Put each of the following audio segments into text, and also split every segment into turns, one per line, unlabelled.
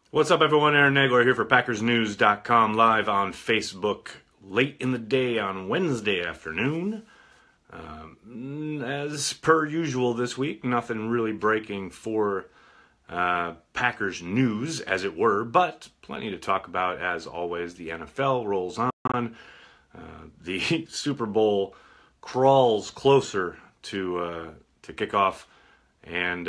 What's up, everyone? Aaron Nagler here for PackersNews.com, live on Facebook late in the day on Wednesday afternoon. As per usual this week, nothing really breaking for Packers news, as it were, but plenty to talk about as always. The NFL rolls on. The Super Bowl crawls closer to kickoff. And,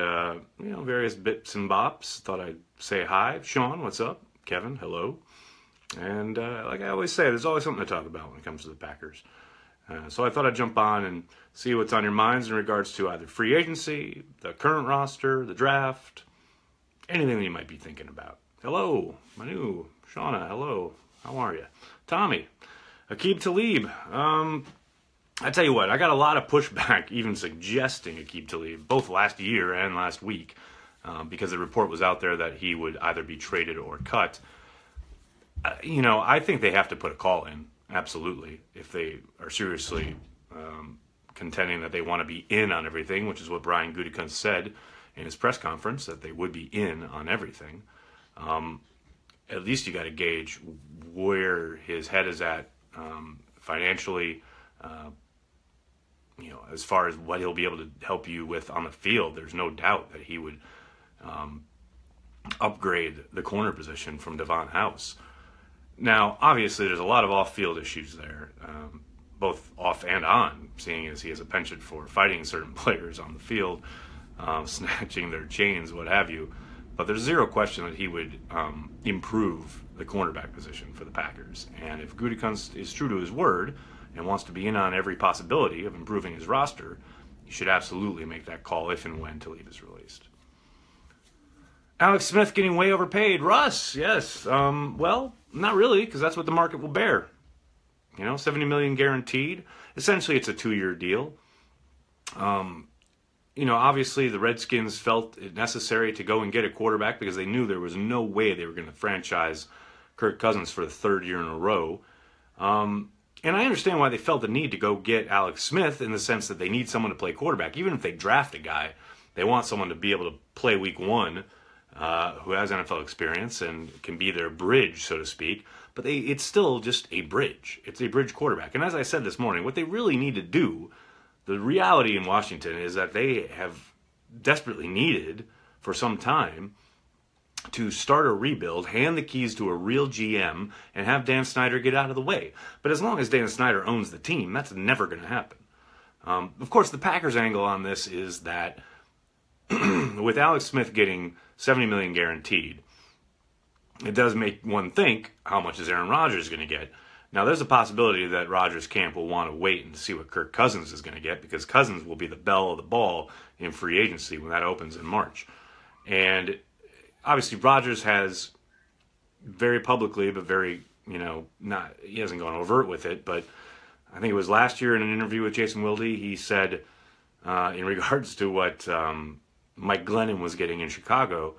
various bits and bops. Thought I'd say hi. Sean, what's up? Kevin, hello. And like I always say, there's always something to talk about when it comes to the Packers. So I thought I'd jump on and see what's on your minds in regards to either free agency, the current roster, the draft, anything that you might be thinking about. Hello, Manu, Shauna, hello. How are you? Tommy, Aqib Talib. I tell you what, I got a lot of pushback even suggesting Aqib Talib, both last year and last week, because the report was out there that he would either be traded or cut. I think they have to put a call in, absolutely, if they are seriously contending that they want to be in on everything, which is what Brian Gutekunst said in his press conference, that they would be in on everything. At least you got to gauge where his head is at financially. As far as what he'll be able to help you with on the field, there's no doubt that he would upgrade the corner position from Devon House. Now, obviously, there's a lot of off-field issues there, both off and on, seeing as he has a penchant for fighting certain players on the field, snatching their chains, what have you. But there's zero question that he would improve the cornerback position for the Packers. And if Gutekunst is true to his word and wants to be in on every possibility of improving his roster, you should absolutely make that call if and when Talib is released. Alex Smith getting way overpaid. Russ, yes. Well, not really, because that's what the market will bear. $70 million guaranteed. Essentially, it's a 2-year deal. Obviously the Redskins felt it necessary to go and get a quarterback because they knew there was no way they were going to franchise Kirk Cousins for the 3rd year in a row. And I understand why they felt the need to go get Alex Smith, in the sense that they need someone to play quarterback. Even if they draft a guy, they want someone to be able to play week 1 who has NFL experience and can be their bridge, so to speak. But it's still just a bridge. It's a bridge quarterback. And as I said this morning, what they really need to do, the reality in Washington is that they have desperately needed for some time to start a rebuild, hand the keys to a real GM, and have Dan Snyder get out of the way. But as long as Dan Snyder owns the team, that's never going to happen. Of course, the Packers' angle on this is that with Alex Smith getting $70 million guaranteed, it does make one think, how much is Aaron Rodgers going to get? Now, there's a possibility that Rodgers' camp will want to wait and see what Kirk Cousins is going to get, because Cousins will be the belle of the ball in free agency when that opens in March. And obviously, Rodgers has very publicly, but very, he hasn't gone overt with it, but I think it was last year in an interview with Jason Wilde, he said, in regards to what Mike Glennon was getting in Chicago,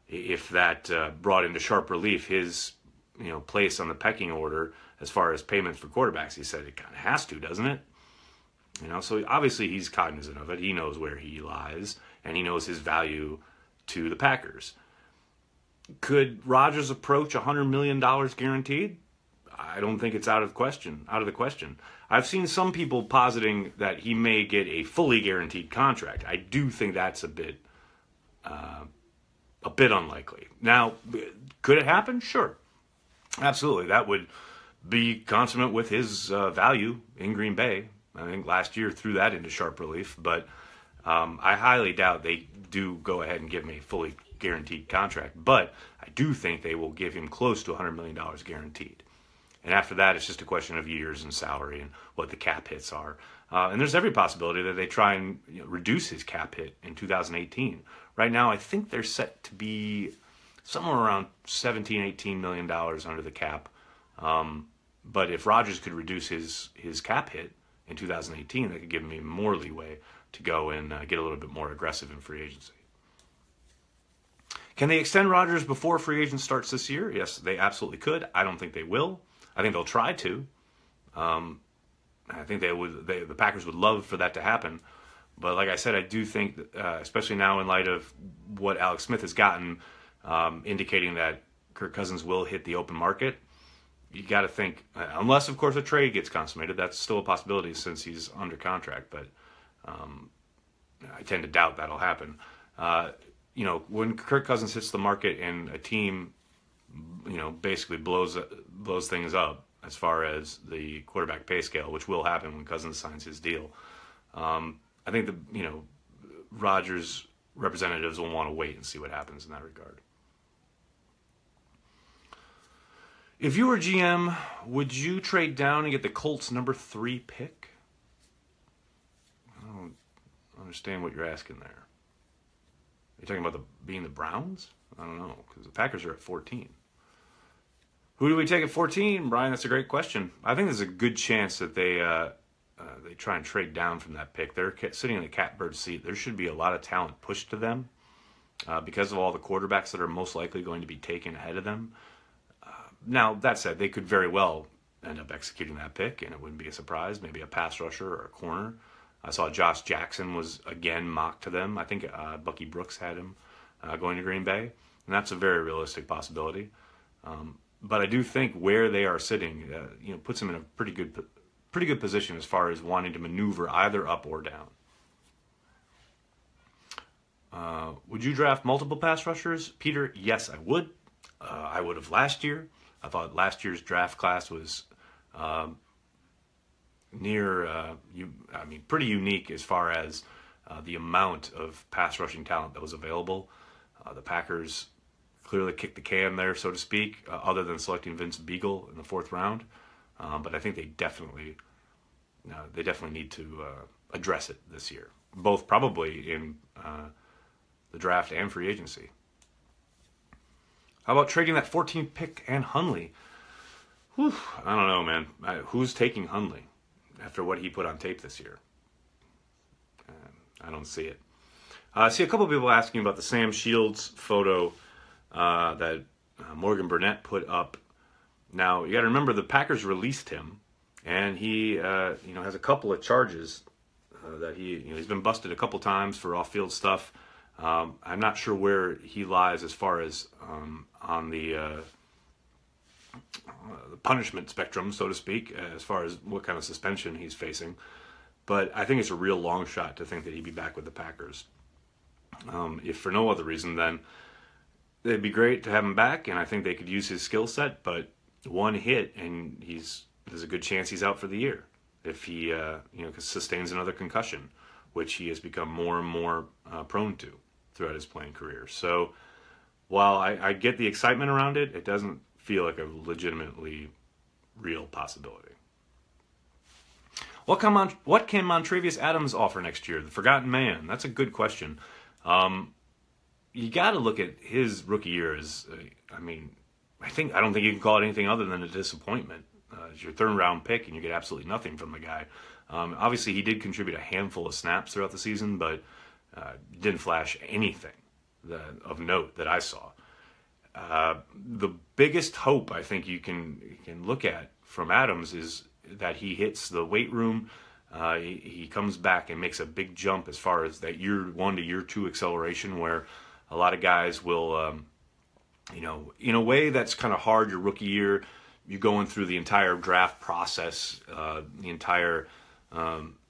if that brought into sharp relief his, place on the pecking order as far as payments for quarterbacks, he said it kind of has to, doesn't it? So obviously he's cognizant of it. He knows where he lies, and he knows his value to the Packers. Could Rodgers approach $100 million guaranteed? I don't think it's out of the question. I've seen some people positing that he may get a fully guaranteed contract. I do think that's a bit unlikely. Now, could it happen? Sure. Absolutely. That would be consummate with his value in Green Bay. I think last year threw that into sharp relief, but I highly doubt they do go ahead and give him a fully guaranteed contract. But I do think they will give him close to $100 million guaranteed. And after that, it's just a question of years and salary and what the cap hits are. And there's every possibility that they try and reduce his cap hit in 2018. Right now, I think they're set to be somewhere around $17, $18 million under the cap. But if Rodgers could reduce his cap hit in 2018, that could give him even more leeway to go and get a little bit more aggressive in free agency. Can they extend Rodgers before free agent starts this year? Yes, they absolutely could. I don't think they will. I think they'll try to. I think the Packers would love for that to happen. But like I said, I do think, especially now in light of what Alex Smith has gotten, indicating that Kirk Cousins will hit the open market, you got to think, unless, of course, a trade gets consummated, that's still a possibility since he's under contract, but I tend to doubt that'll happen. When Kirk Cousins hits the market and a team, basically blows things up as far as the quarterback pay scale, which will happen when Cousins signs his deal, I think Rodgers representatives will want to wait and see what happens in that regard. If you were GM, would you trade down and get the Colts' number 3 pick? I don't understand what you're asking there. Are you talking about being the Browns? I don't know, because the Packers are at 14. Who do we take at 14, Brian? That's a great question. I think there's a good chance that they try and trade down from that pick. They're sitting in the catbird seat. There should be a lot of talent pushed to them because of all the quarterbacks that are most likely going to be taken ahead of them. Now, that said, they could very well end up executing that pick, and it wouldn't be a surprise. Maybe a pass rusher or a corner. I saw Josh Jackson was, again, mocked to them. I think Bucky Brooks had him going to Green Bay, and that's a very realistic possibility. But I do think where they are sitting, puts them in a pretty good position as far as wanting to maneuver either up or down. Would you draft multiple pass rushers, Peter? Yes, I would. I would have last year. I thought last year's draft class was pretty unique as far as the amount of pass rushing talent that was available. The Packers clearly kicked the can there, so to speak, other than selecting Vince Beagle in the 4th round. But I think they definitely need to address it this year, both probably in the draft and free agency. How about trading that 14th pick and Hundley? Whew, I don't know, man. Who's taking Hundley after what he put on tape this year? I don't see it. I see a couple of people asking about the Sam Shields photo that Morgan Burnett put up. Now, you got to remember the Packers released him, and he has a couple of charges that he's been busted a couple times for off-field stuff. I'm not sure where he lies as far as on the punishment spectrum, so to speak, as far as what kind of suspension he's facing. But I think it's a real long shot to think that he'd be back with the Packers. If for no other reason, then it'd be great to have him back, and I think they could use his skill set. But one hit, and there's a good chance he's out for the year if he sustains another concussion, which he has become more and more prone to throughout his playing career. So while I get the excitement around it, it doesn't feel like a legitimately real possibility. What can Montravius Adams offer next year? The forgotten man. That's a good question. You got to look at his rookie year as, I don't think you can call it anything other than a disappointment. It's your 3rd round pick, and you get absolutely nothing from the guy. Obviously, he did contribute a handful of snaps throughout the season, but didn't flash anything of note that I saw. The biggest hope I think you can look at from Adams is that he hits the weight room. He comes back and makes a big jump as far as that year 1 to year 2 acceleration, where a lot of guys will, in a way that's kind of hard your rookie year. You're going through the entire draft process, the entire,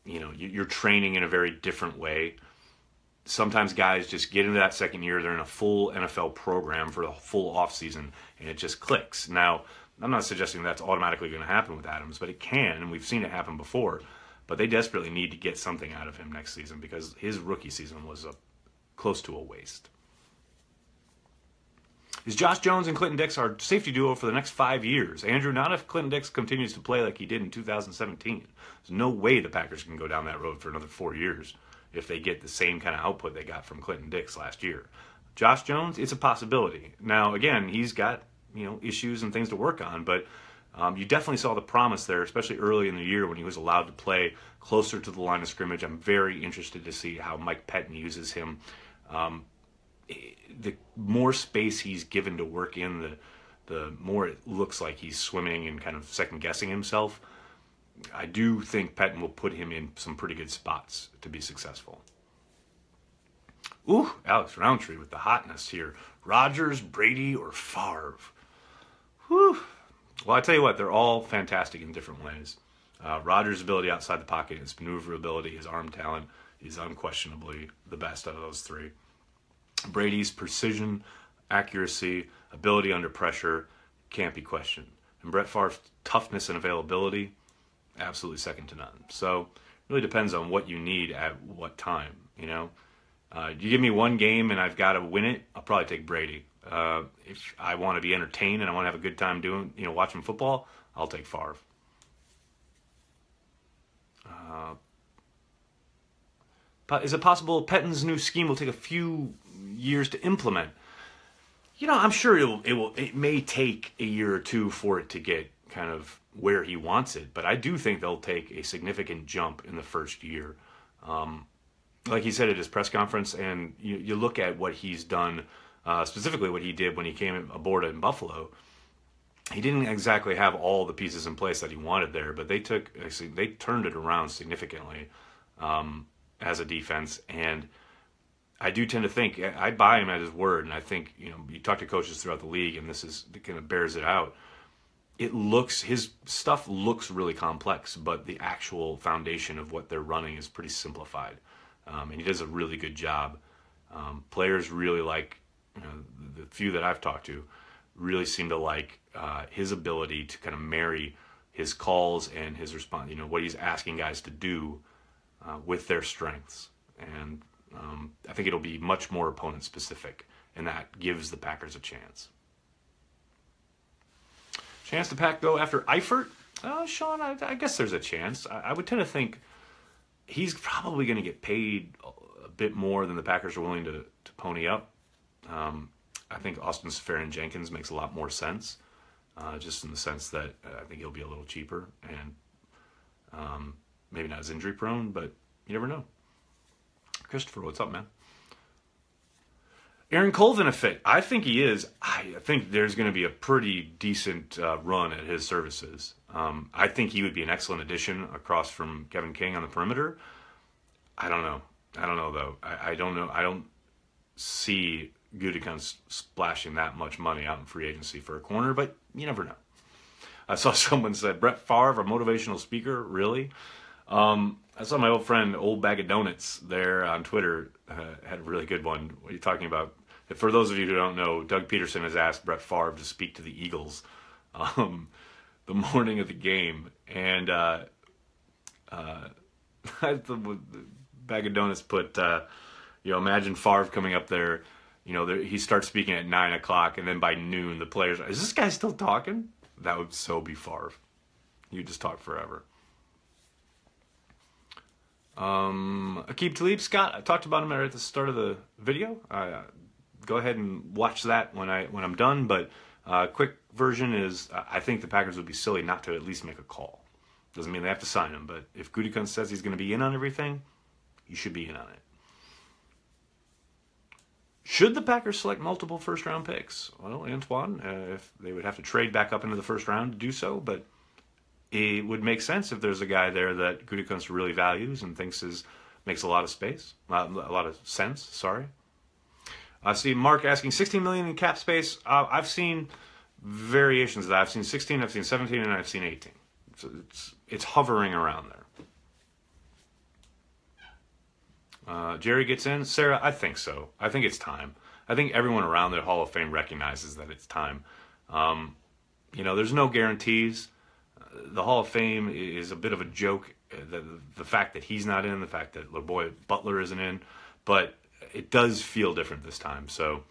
you're training in a very different way. Sometimes guys just get into that second year, they're in a full NFL program for the full offseason, and it just clicks. Now, I'm not suggesting that's automatically going to happen with Adams, but it can, and we've seen it happen before. But they desperately need to get something out of him next season because his rookie season was close to a waste. Is Josh Jones and Clinton Dix our safety duo for the next 5 years? Andrew, not if Clinton Dix continues to play like he did in 2017. There's no way the Packers can go down that road for another 4 years if they get the same kind of output they got from Clinton Dix last year. Josh Jones, it's a possibility. Now, again, he's got issues and things to work on, but you definitely saw the promise there, especially early in the year when he was allowed to play closer to the line of scrimmage. I'm very interested to see how Mike Pettin uses him. The more space he's given to work in, the more it looks like he's swimming and kind of second-guessing himself. I do think Pettin will put him in some pretty good spots to be successful. Ooh, Alex Roundtree with the hotness here. Rodgers, Brady, or Favre? Whew. Well, I tell you what, they're all fantastic in different ways. Rodgers' ability outside the pocket, his maneuverability, his arm talent is unquestionably the best out of those three. Brady's precision, accuracy, ability under pressure can't be questioned. And Brett Favre's toughness and availability, absolutely second to none. So it really depends on what you need at what time, you know. You give me one game and I've got to win it, I'll probably take Brady. If I want to be entertained and I want to have a good time watching football, I'll take Favre. Is it possible Pettin's new scheme will take a few years to implement? I'm sure it may take a year or two for it to get kind of where he wants it, but I do think they'll take a significant jump in the first year. Like he said at his press conference, and you look at what he's done, specifically what he did when he came aboard in Buffalo. He didn't exactly have all the pieces in place that he wanted there, but they turned it around significantly as a defense. And I do tend to think, I buy him at his word, and I think, you talk to coaches throughout the league, and this kind of bears it out. His stuff looks really complex, but the actual foundation of what they're running is pretty simplified. And he does a really good job. Players really like, the few that I've talked to, really seem to like his ability to kind of marry his calls and his response, what he's asking guys to do with their strengths. And I think it'll be much more opponent specific, and that gives the Packers a chance. Chance to Pack go after Eifert? Sean, I guess there's a chance. I would tend to think he's probably going to get paid a bit more than the Packers are willing to pony up. I think Austin Safarian Jenkins makes a lot more sense, just in the sense that I think he'll be a little cheaper and maybe not as injury prone, but you never know. Christopher, what's up, man? Aaron Colvin a fit? I think he is. I think there's going to be a pretty decent run at his services. I think he would be an excellent addition across from Kevin King on the perimeter. I don't know though. I don't know. I don't see Gutekunst splashing that much money out in free agency for a corner, but you never know. I saw someone said, Brett Favre, a motivational speaker? Really? I saw my old friend, Old Bag of Donuts, there on Twitter, had a really good one. What are you talking about? For those of you who don't know, Doug Peterson has asked Brett Favre to speak to the Eagles the morning of the game. And the Bag of Donuts put, imagine Favre coming up there. He starts speaking at 9 o'clock, and then by noon, the players, is this guy still talking? That would so be Favre. You just talk forever. Aqib Talib Scott, I talked about him at the start of the video. Go ahead and watch that when I'm done. But quick version is, I think the Packers would be silly not to at least make a call. Doesn't mean they have to sign him, but if Gutekunst says he's going to be in on everything, he should be in on it. Should the Packers select multiple first-round picks? Well, Antoine, if they would have to trade back up into the first round to do so, but it would make sense if there's a guy there that Gutekunst really values and thinks makes a lot of sense. Sorry. I see Mark asking $16 million in cap space. I've seen variations of that. I've seen 16, I've seen 17, and I've seen 18. So it's hovering around there. Jerry gets in. Sarah, I think so. I think it's time. I think everyone around the Hall of Fame recognizes that it's time. There's no guarantees. The Hall of Fame is a bit of a joke. The fact that he's not in, the fact that LeBoy Butler isn't in, but it does feel different this time. So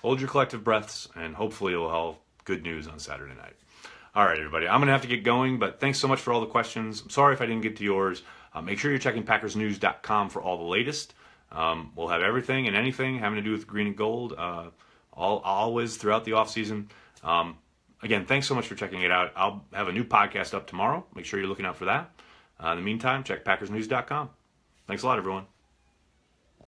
hold your collective breaths, and hopefully you'll have good news on Saturday night. All right, everybody. I'm going to have to get going, but thanks so much for all the questions. I'm sorry if I didn't get to yours. Make sure you're checking PackersNews.com for all the latest. We'll have everything and anything having to do with green and gold always throughout the offseason. Again, thanks so much for checking it out. I'll have a new podcast up tomorrow. Make sure you're looking out for that. In the meantime, check PackersNews.com. Thanks a lot, everyone.